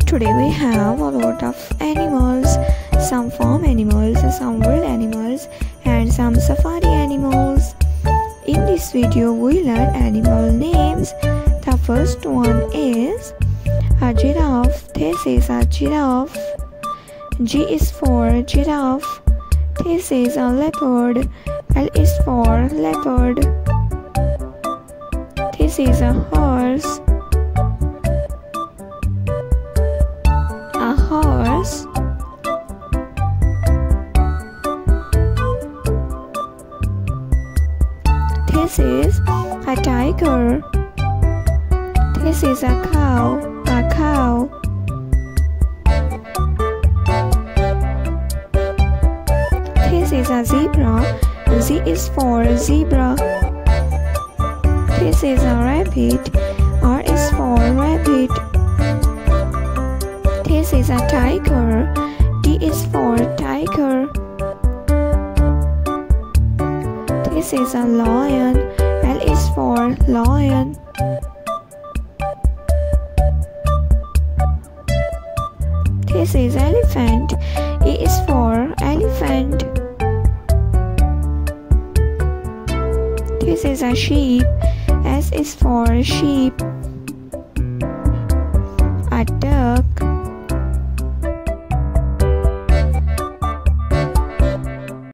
Today we have a lot of animals, some farm animals, some wild animals, and some safari animals. In this video we learn animal names. The first one is a giraffe. This is a giraffe. G is for giraffe. This is a leopard. L is for leopard. This is a horse. A horse. This is a tiger. This is a cow. A cow. This is a zebra. Z is for zebra. This is a rabbit. R is for rabbit. This is a tiger. T is for tiger. This is a lion. L is for lion. This is elephant. E is for elephant. This is a sheep. S is for sheep. A duck.